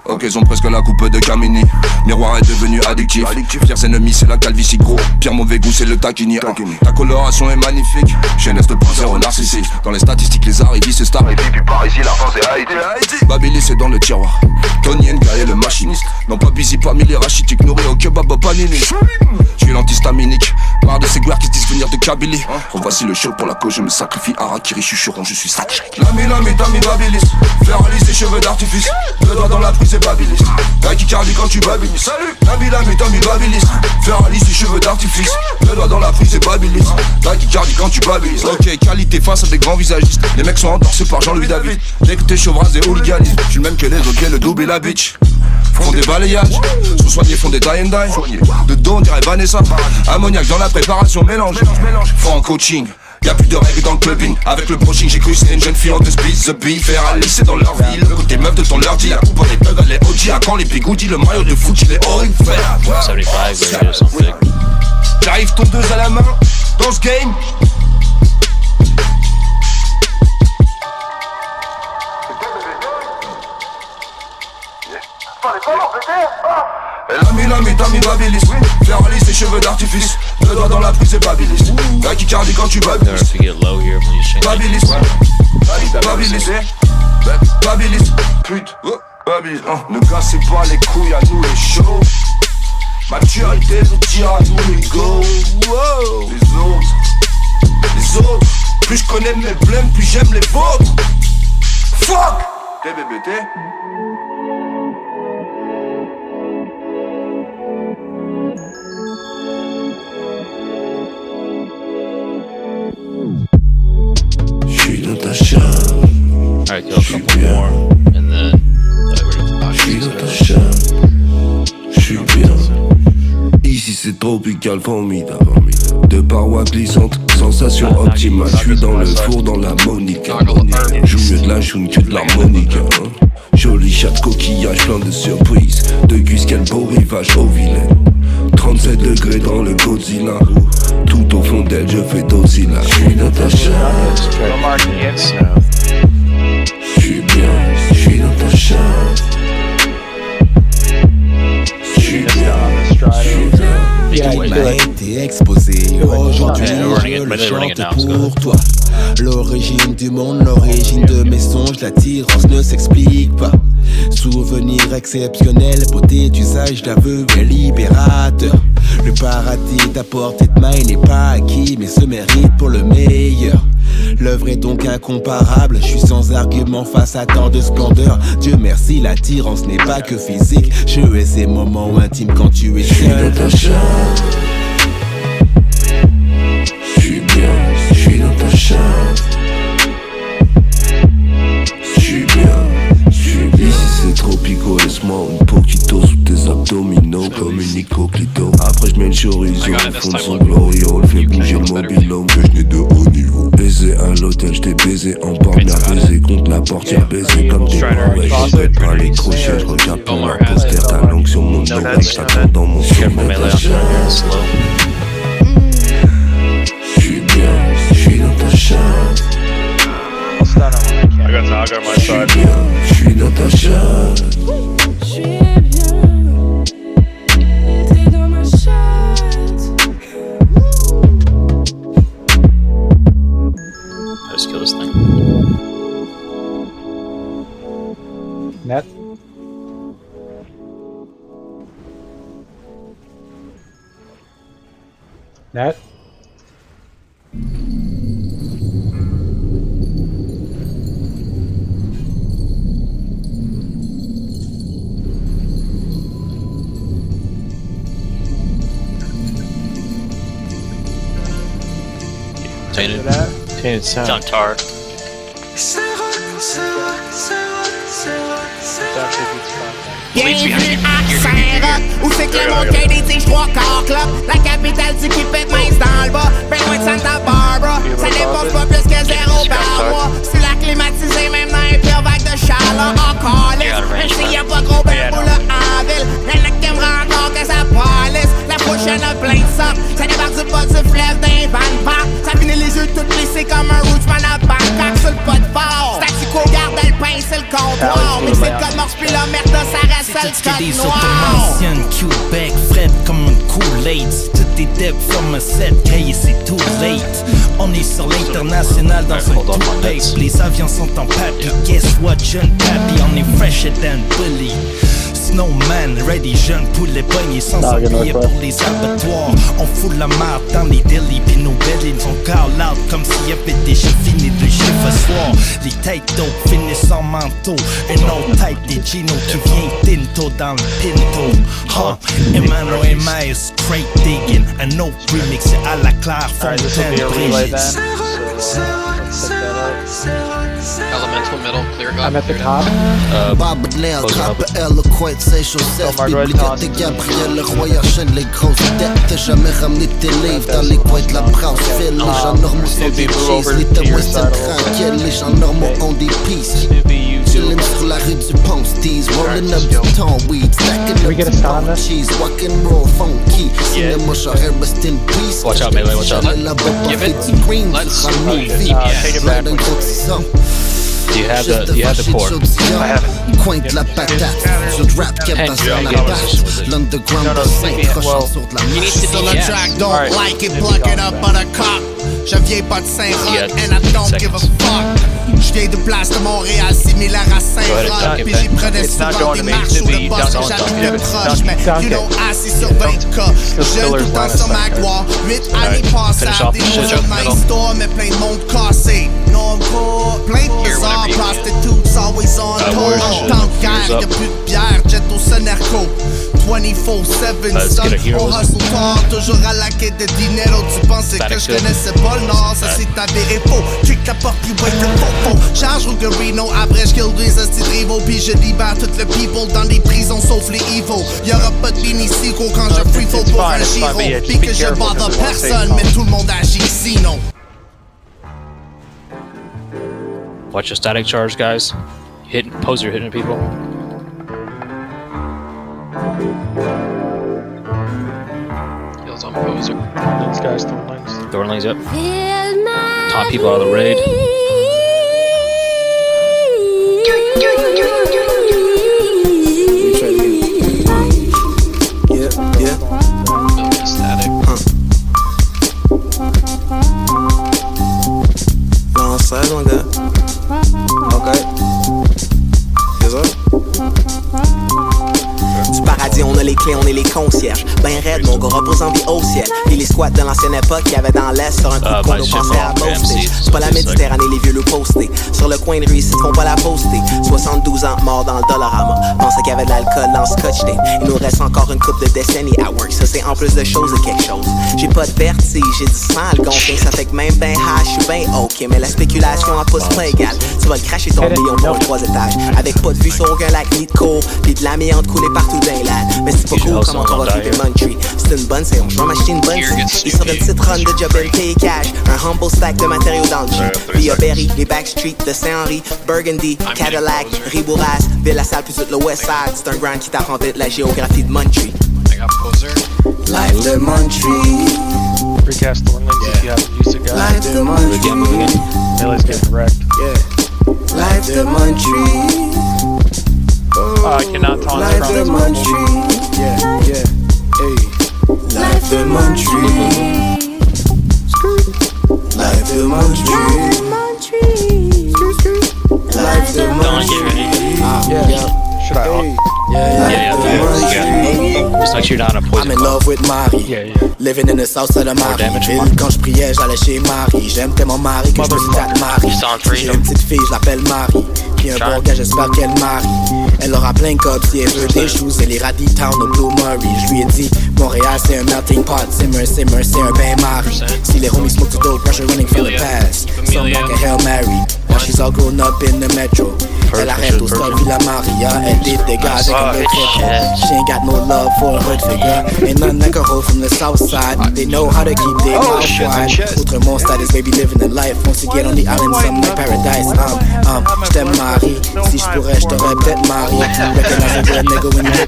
Ok, sont presque la coupe de Camini. Miroir est devenu addictif. Pire ennemi c'est la calvitie gros. Pire mauvais goût c'est le taquini. Ta coloration est magnifique. Jeunesse de zéro narcissique. Dans les statistiques les arrivistes c'est star. Et puis par ici la France est Haïti. Babili c'est dans le tiroir. Tony Nka est le machiniste. Non pas busy parmi les rachitiques. Nourri au kebab au panini. J'suis l'antistaminique. Marre de ces guerres qui se disent venir de Kabylie. Revoici le show pour la cause. Je me sacrifie Harakiri. J'suis churon, je suis satirique. Lami, Tami, Babilis. Ferrari ses cheveux d'artifice. Le doigt dans la prise c'est Babilis. Tachycardie quand tu babilis. Salut Lami, Tami, Babilis. Ferrari ses cheveux d'artifice. Le doigt dans la prise c'est Babilis. Tachycardie quand tu babilis. Ok, qualité face à des grands visagistes. Les mecs sont endorsés par Jean-Louis David. Dès que t'es chauvrase et hooliganisme. J'suis le même que les autres, le double et la bitch. Font des balayages, sous-soignés font des die and die. De dos on dirait Vanessa. Ammoniaque dans la préparation, mélange. Faut en coaching. Y'a plus de règles dans le clubbing. Avec le brushing j'ai cru c'était une jeune fille en deux speed. The beef, Ferrari c'est dans leur vie. Le côté meuf de ton lundi. La coupe des plugs, elle est OG. À quand les bigoudis, le maillot de foot il est horrible. 75 or something. J'arrive ton 2 à la main dans ce game. Lami, Tami, Babilis. Ferrari ses cheveux d'artifice. Le doigt dans la prise c'est Babilis. Tachycardie quand tu babilis. Babilis. Babilis. Pute. Babilis. Ne cassez pas les couilles à nous les shows. Maturité nous tire à nous les go. Les autres. Plus je connais mes blèmes, plus j'aime les vôtres. Fuck. TBBT. Alright, kill a couple more, and then J'suis dans ta chambre, j'suis bien. Ici c'est tropical, formidable. De parois glissantes, sensation optimale. J'suis dans le four, dans la Monica. Joue mieux de la choune que de l'harmonica. Joli chat de coquillage, plein de surprises. De gus, quel beau rivage au vilain. 37 degrés dans le Godzilla. Tout au fond d'elle, je fais docile. J'suis dans ta chambre. J'suis bien, j'suis dans ta chambre. J'suis bien, j'suis bien. Il m'a été exposé. Aujourd'hui, je le chante pour toi. L'origine du monde, l'origine de mes songes, l'attirance ne s'explique pas. Souvenir exceptionnel, beauté d'usage d'aveugle libérateur. Le paradis à portée de main n'est pas acquis, mais se mérite pour le meilleur. L'œuvre est donc incomparable, je suis sans argument face à tant de splendeur. Dieu merci, l'attirance n'est pas que physique. Je hais ces moments intimes quand tu es seul. J'suis bien, j'suis dans ta chambre. J'suis bien, j'suis bien. Ici c'est tropico, laisse-moi un poquito sous tes abdominaux comme une nicoclito. Après j'mets le chorizo au fond de son glorio. Le fait bouger le mobilhome que j'n'ai de haut niveau. Baiser à l'hôtel, j't'ai baisé en partenaire. Baiser contre la portière, baiser comme des mauvais. J'repète pas les crochets, j'regarde pour un poster. Ta langue sur mon oreille, j't'attends dans mon sommet. J'suis bien, j'suis dans ta chambre. J'suis bien, j'suis dans ta chambre. J'suis bien, t'es dans ma chatte. let's kill this thing. Net. Net. Tainted sound. John Tar. Bienvenue à Saint-Roch, où c'est que le monde qui détige 3 quarts club. La capitale du Québec, mince dans le bas, ben loin de Santa Barbara. Ça dépense pas plus que 0 par mois. C'est la climatisée, même dans les pires vagues de chaleur. Encore lisse, même s'il y a pas gros ben pour le Haville. Y'en a qui aimeraient encore que ça palisse. La prochaine a plein de sang. Ça débarque du bas du fleuve d'un van park. Ça finit les yeux tout plissés comme un rootsman à Bangkok sur le pot de fort. comptoir. Mais c'est le code morse puis la merde, ça reste le code des noir. automations, Québec, Fred comme un Kool-Aid. Tout est deb from a set, hey, c'est too late. On est sur l'international dans un two-pace. Les avions sont en papier, guess what, jeune papi, on est fresher than Bully. Snowman, ready, jeune poulet pogné sans billets pour les abattoirs. On fout la marde dans les délits, pis nos bellies sont call out comme s'il y avait déjà fini de chiffre à soir. Les têtes d'eau finissent en manteau. Une autre tête des Gino qui vient tinto dans le pinto. Emmanuel et Maya straight digging. Un autre remix à la Claire Fontaine Brigitte. Elemental middle, clear gun. I'm at the top. Bob Nail, Copper Eloquent, say yourself. Bibliothèque de Gabriel Leroy enchaîne les grosses dettes. T'as jamais ramené tes livres dans les coins de la brasse. Les gens normaux sont des cheese, les témoins sont tranquilles. Les gens normaux ont des pieces. Chillin' sur la rue du Ponce-Tees, rolling up du ton weed, stacking up du bone cheese, rock and roll funky. Cinéma chez rest in peace. Watch out, Melee, watch out. Give it. Let's Do you have the port? I have it. Cointe la patate, sur le rap qui passe dans la bâche. L'underground de Saint-Prochant sur de la marche. Sur le track, don't like it, plug it up on a cop. Je viens pas de Saint-Roch, and I don't give a fuck. Je viens de place de Montréal, similaire à Saint-Roch. Puis j'y prenais souvent des marches ou le boss que j'avais le proche. Mais you know, assis sur 20K. Jeune tout le temps sur ma gloire. 8 années passables, des mots sur ma histoire, mais plein de monde cassé. Non, gros, plein de bizarres, prostitutes always on tour. Tant de guerre, y'a plus de bière, jet au Sonerco. 24/7 stop, on hustle tard, toujours à la quête de dinero. Tu pensais que je connaissais pas le Nord, ça c'est avéré faux. Kick la porte, puis wait the faux. Charge au Garino, après je kill des hosties de rivaux. Puis je libère tout le people dans des prisons sauf les evils. Y'aura pas de Benicio quand je free fall pour un giro. Puis que je bother personne, mais tout le monde agit sinon. Watch your static charge, guys. Poser hitting people. Heals on Poser. These guys, Thorn lanes, yep. Top people out of the raid. Static. Long side on that. Okay. Yes, sir. Du paradis, on a les clés, on est les concierges. Ben raide, mon gars représente vie au ciel. Puis les squats de l'ancienne époque qu'il y avait dans l'Est sur un coup de qu'on nous pensait à poster. C'est pas la Méditerranée, les vieux le postés. Sur le coin de rue, ici, font pas la poster. 72 ans, mort dans le Dollarama. Pensais qu'il y avait de l'alcool dans le Scotch tape. Il nous reste encore une couple de décennies à work. Ça, c'est en plus de choses et quelque chose. J'ai pas de vertige, j'ai du sang à le gonfler. Ça fait que même ben high, je suis ben ok. Mais la spéculation en pousse pas égal. Tu vas le cracher ton million pour un 3 étages. Avec pas de vue sur aucun lac ni de cours. Pis de l'amiante coulée partout dans les lads. Mais c'est pas cool comment on va flipper Muntree. C'est une bonne séance, je vais m'acheter une bonne seat. Il sort une petite run de job and pay cash. Un humble stack de matériaux dans le Jeep. Via Berry, les Backstreet de Saint-Henri, Burgundy, Cadillac, Ribourras, Ville-la-Salle puis tout le West Side. C'est un grand qui t'apprend vite la géographie de Muntree. I got Poser. Life de Muntree. Recast Thorn Links if you haven't used it, guys. Life de Muntree. Melee's getting wrecked. Yeah. Life de Muntree. I cannot taunt Life from de this Muntree. Yeah, yeah. Hey. Life de Muntree. Life de Muntree. Life de Muntree. Yeah. Should I off? Yeah. Just like shoot down a poison. I'm in love with Marie. Living in the south side of Marieville. Quand je priais, j'allais chez Marie. J'aime tellement Marie que je me suis tape Marie. J'ai une petite fille, je l'appelle Marie. Puis un bon gars, j'espère qu'elle marie. Elle aura plein de copes si elle veut des shoes. Elle ira D-Town au Blue Murray. Je lui ai dit, Montréal c'est un melting pot. Simmer, c'est un bain Marie. Si les homies smoke too dope, pressure running from the past. Some like a Hail Mary. Now she's all grown up in the metro. Elle arrête au stop Villa Maria. Elle dégage avec un très She ain't got no love for a hood figure. Ain't nothing like a hoe from the south side. They know how to keep their mouth wide. Outremont status, baby living the life. Once you get on the island, something like paradise. J't'aime Marie. Si j'pourrais, j't'aurais peut-être marié. Recognize a real nigga when you look